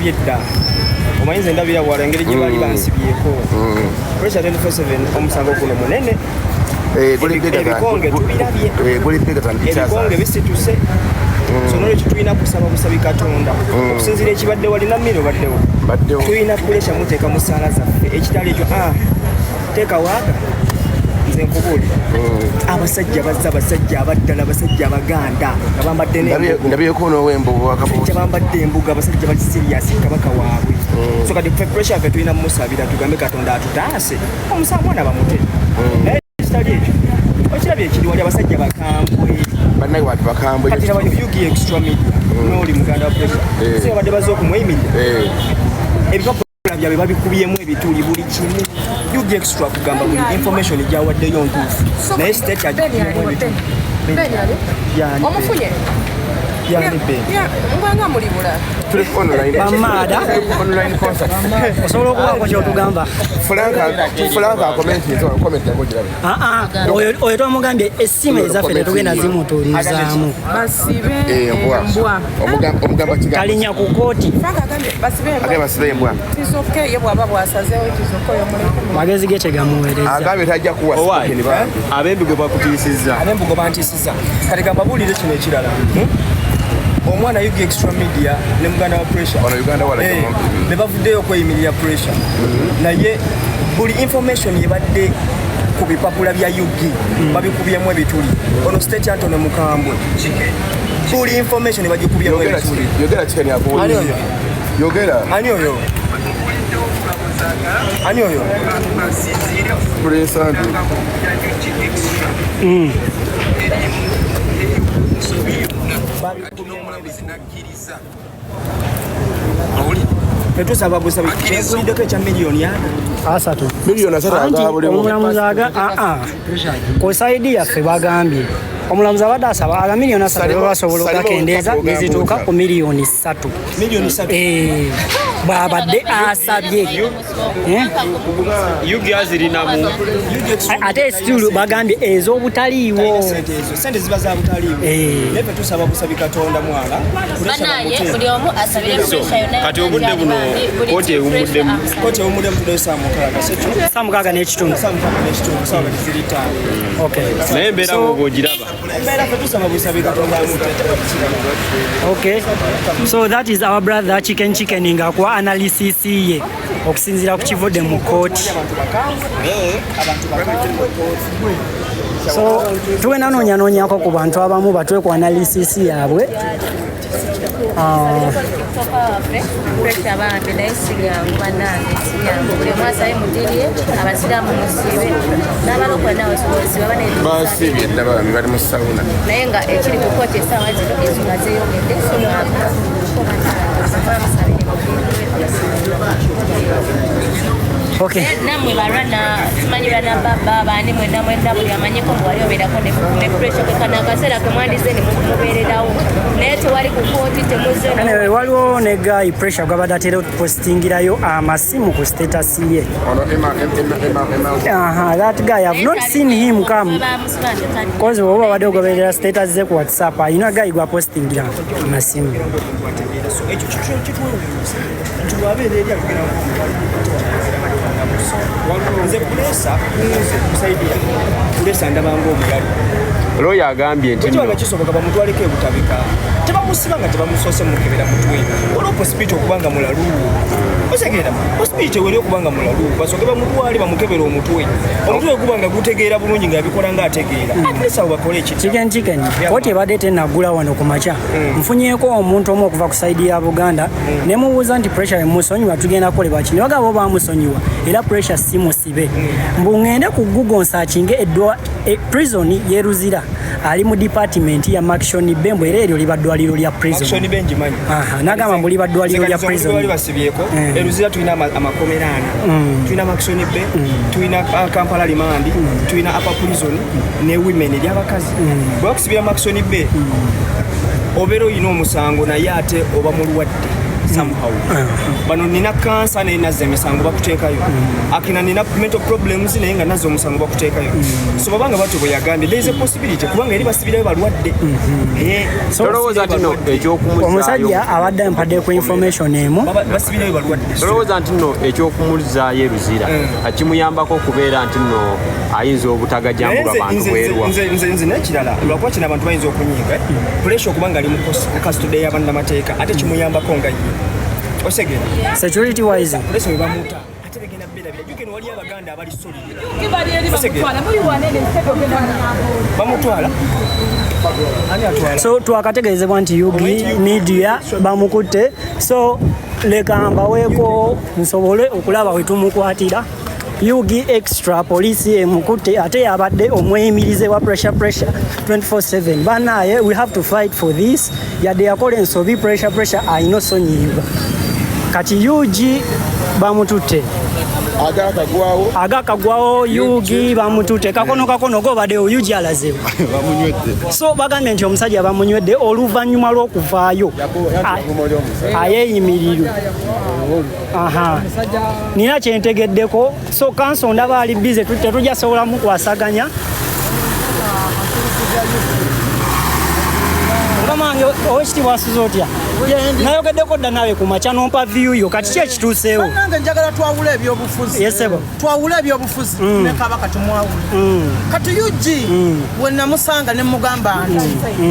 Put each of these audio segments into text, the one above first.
ndabye dda omanyize ndabira wala engeri gye bali bansibyeko pressure 24/7 omusango guno munene ebikonge tubirabye ebikonge bisituse so nolwekyo tulina kusaba busabi Katonda okusinziira ekibadde walina mmiro baddewo tulina pressure muteeka mu ssaala zaffe ekitali ekyo teeka waaga nze nkubuulira abasajja bazza abasajja abaddala abasajja abaganda nga bambadde ndabyeko n'owembuga bambadde embuga abasajja bali serious kabaka waabwe so kati pressure ffe tulina mumusabira tugambe Katonda atutaase omusango na bamute naye ekitali ekyo okirabye ekiri wali abasajja bakambwe bannaye watu bakambwe kati nabanyo yugi extra media n'oli muganda wa pressure so badde bazze okumweyiminya ebipapula byabwe babikubiyemu ebituli buli kimu yugi extra kugamba buli information gyawaddeyo ntuufu naye state agikubiyemu ebituli omufunye ngwanga mulibula online concert osobola okubako kyotugamba oyo twamugambye essimu ezaffe tetugenda zimutuulizaamu kalinya ku kooti magezi ge tegamuweereza ab'embigo bakutiisizza kati gamba buulire kino ekirala omwana yugi extra media ne muganda wa pressure ne bavuddeyo okweyimirira pressure naye buli information yebadde ku bipapula bya yugi babikubyemu ebituli ono state Anthony Mukambwe buli information ebagikubyemu ebituli ani oyo Petusaba busabi kyekuliddeko ekya miliyoni asatu omulamuzi ku saidi yaffe bagambye omulamuzi abadde asaba aga miliyoni asatu babasobola okugakendeeza nezituuka ku miliyoni 3 bwabadde asabye yugi azirinamu ate still bagambye ez'obutaliiwo sente ziba za butaliiwo naye tusaba busabi Katonda mwala buli omu asabire kati obudde buno kooti ewumuddemu tudde saa mukaaga n'ekitundu sawa ziri ttaano naye embeera bw'ogiraba embeera ffe tusaba busabi Katonda okay so that is our brother chicken ng'akuwa analysis ye okusinziira ku kivudde mu kooti so tugenda noonyanonyako ku bantu abamu batwe ku analysis yaabwe basibye n'abaami bali mu sawuna naye nga ekiri ku kooti essaawa zino ensonga zeeyongedde okay namwe balwana tumanyi bana baba bani mwenda buli amanyiko bwali obeerako ne pressure kwekana akaseera kemwandize ne mubeererawo naye tewali ku kooti temuzze waliwo ne guy pressure gwabadde atera okupostingirayo amasimu ku status ye that guy I've not seen him come because oba babadde ogoberera status ze ku WhatsApp ayina guy gwapostingira amasimu nze kulesa ndabanga omulali lawyer agambye nti kiba kisoboka bamutwaleko ebutabika tebamusiba nga tebamusose mukebera mutwe olwo hospital okubanga mulalu osegeera hospital wali okubanga mulalu basoke bamutwale bamukebera omutwe gubanga gutegeera bulungi nga abikola nga ategeera atlesa bakole chicken kooti ebadde tenagula wano ku makya nfunyeeko omuntu omu okuva ku saidi ya Buganda ne mubuuza nti pressure emusonyiwa tugenda kukolebwa kino bagabo bamusonyiwa era pressure si musibe mbu ngende ku Google searching prison ye Ruzira ali mu department ya Maxon Bembo era eryo liba ddwaliro lya prison Maxon Benji manyi nagamba mbu liba ddwaliro lya prison bali basibyeko Ruzira tulina amakomerana tulina Maxon Be tulina Kampala Limandi tulina Upper Prison ne women eri abakazi bwakusibira Maxon Be obero yino omusango naye ate oba mulwadde somehow bano nina cancer ne naze emisango bakuteekayo akina nina mental problems naye nga nazo omusango bakuteekayo so babanga batu bweyagambye there is a possibility kubanga eri basibirayo balwadde tolowooza nti no ekyokumuzaayo omusajja abadde ampadde ku information emu basibirayo balwadde tolowooza nti no ekyokumuzaayo eruzira kimuyambako okubeera nti no ayinza obutagajambulwa bantu bwerwa nze nekirala lwakuba kino abantu bayinza okunyiga pressure okubanga ali mu custody y'abannamateeka ate kimuyambako nga ye osegera security wise pressure webamuta ate begenda bbeera birajukeno wali abaganda abali solid bamutwala so twakategeezebwa nti Yugi media bamukutte so leka mbaweeko nsobole okulaba wetumukwatira Yugi extra police emukutte ate yabadde omweyimirize wa pressure 24/7 banaye we have to fight for this yadde yakola ensobi pressure ayina osonyiibwa kati Yugi bamututte agakagwawo Yugi bamututte kakono gobaddewo Yugi alazeewo so bagambye nti omusajja bamunywedde oluvannyuma lw'okuvaayo ayeeyimirirwe nina kyentegeddeko so kanso ndaba ali bize tetujja sobola mukwasaganya Kamange owekitiibwa asuze otya nayogeddeko dda nawe ku makya nompa view yo kati ki ekituuseewo nange njagala twawula ebyobufuzi twawula ebyobufuzi ne Kabaka tumwawule kati Yugi we namusanga ne mugamba nti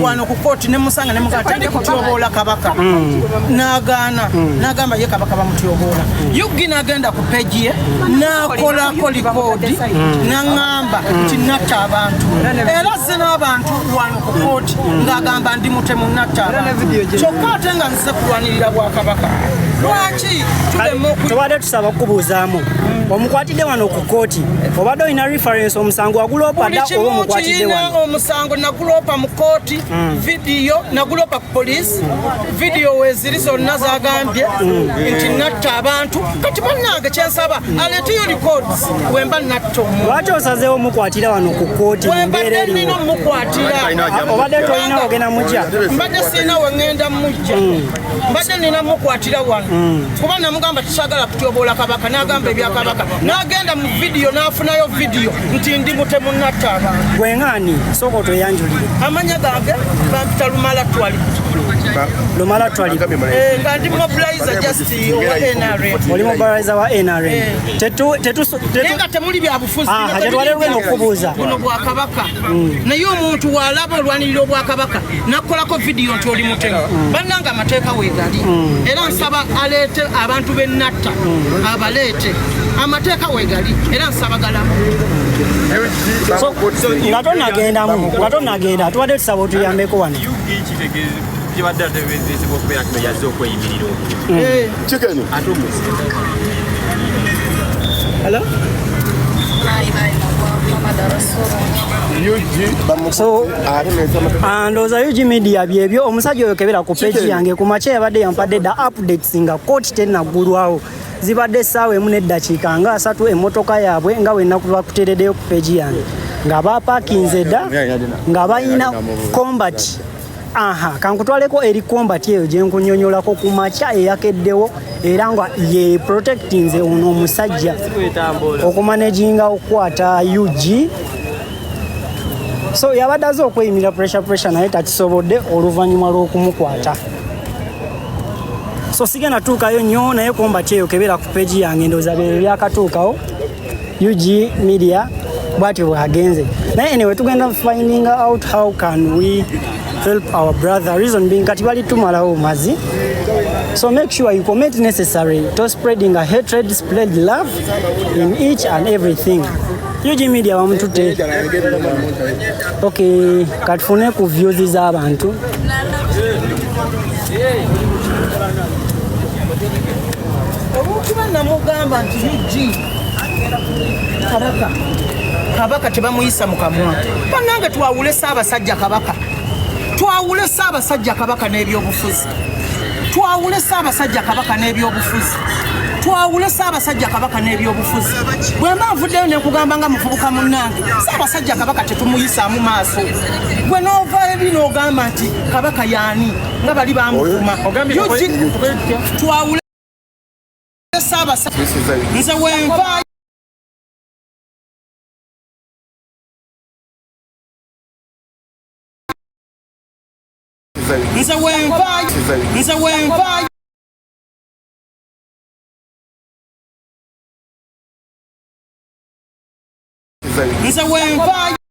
wano ku kooti ne musanga ne mugamba tandi kutyoboola Kabaka n'agamba ye Kabaka bamutyoboola Yugi n'agenda ku peji ye n'akolako likoodi n'aŋŋamba nti natta abantu era zze n'abantu wano ku kooti ng'agamba ndi mutemu natta abantu kyokka ate nga nze kulwanirira Bwakabaka lwaki tubadde tusaba okubuuzaamu omukwatidde wano ku kooti obadde olina reference omusango wagulopa dda oba omukwatidde wano omusango nagulopa mu kooti vidiyo nagulopa ku poliisi vidiyo weeziri zonna zagambye nti natta abantu kati bannange kyensaba aleeteyo records wemba natta omuntu lwaki osazeewo omukwatira wano ku kooti wembadde nina omukwatira obadde tolina ogenda mujja mbadde sirina wengenda mujja mbadde nina mukwatira wano kuba namugamba tusaagala kutyoboola Kabaka n'agamba ebya Kabaka n'agenda mu vidiyo n'afunayo vidiyo nti ndi mutemu natta abantu gweŋŋaani sooka otweyanjulire amanya gange bampita Lumala Twali nga ndi mobilizer just owa NRM oli mobilizer wa NRM nga temuli byabufuzi tetwalirwena okubuuza buno Bwakabaka naye omuntu walaba olwanirira Obwakabaka nakolako vidiyo nti oli mutemu bannanga amateeka weegali era nsaba aleete abantu bennatta abaleete amateeka weegali era nsabagalamu nga tonagenda tubadde tusaba otuyambeko wano kibadde atebeezebwa okubeera kino yazze okweyimirira kikeno hello so ndowooza Yugi media byebyo omusajja oyo kebera ku peji yange ku makya yabadde yampadde dda updates nga kooti tenaggulwawo zibadde essaawa emu n'eddakiika nga 3 emmotoka yaabwe nga wennaku bakuteereddeyo ku peji yange nga bapakinze dda nga bayina combat kankutwaleko eri combat eyo gye nkunyonyolako ku makya eyakeddewo era nga ye protectinze ono omusajja okumanaginga okukwata Yugi so yabadde aze okweyimira pressure naye takisobodde oluvannyuma lw'okumukwata so sigenda tuukayo nnyo naye combat eyo kebeera ku peji yange ndowooza bye byakatuukawo Yugi media bwatyo bwagenze naye anyway tugenda finding out how can we help our brother reason being kati bali tumalawo mazi so make sure you commit necessary to spreading a hatred spread love in each and everything Yugi media bamutute okay katufune ku views z'abantu obukuba namugamba nti Yugi Kabaka tebamuyisa mu kamwa bannange twawule Ssaabasajja Kabaka twawule Ssaabasajja Kabaka n'ebyobufuzi twawule Ssaabasajja Kabaka n'ebyobufuzi twawule Ssaabasajja Kabaka n'ebyobufuzi bwe mba nvuddeyo ne kugamba nga muvubuka munnange Ssaabasajja Kabaka tetumuyisaamu maaso gwe n'ova ebi n'ogamba nti Kabaka yaani nga bali bamufuma twawule Ssaabasajja nze wenva nze wenva nze wenva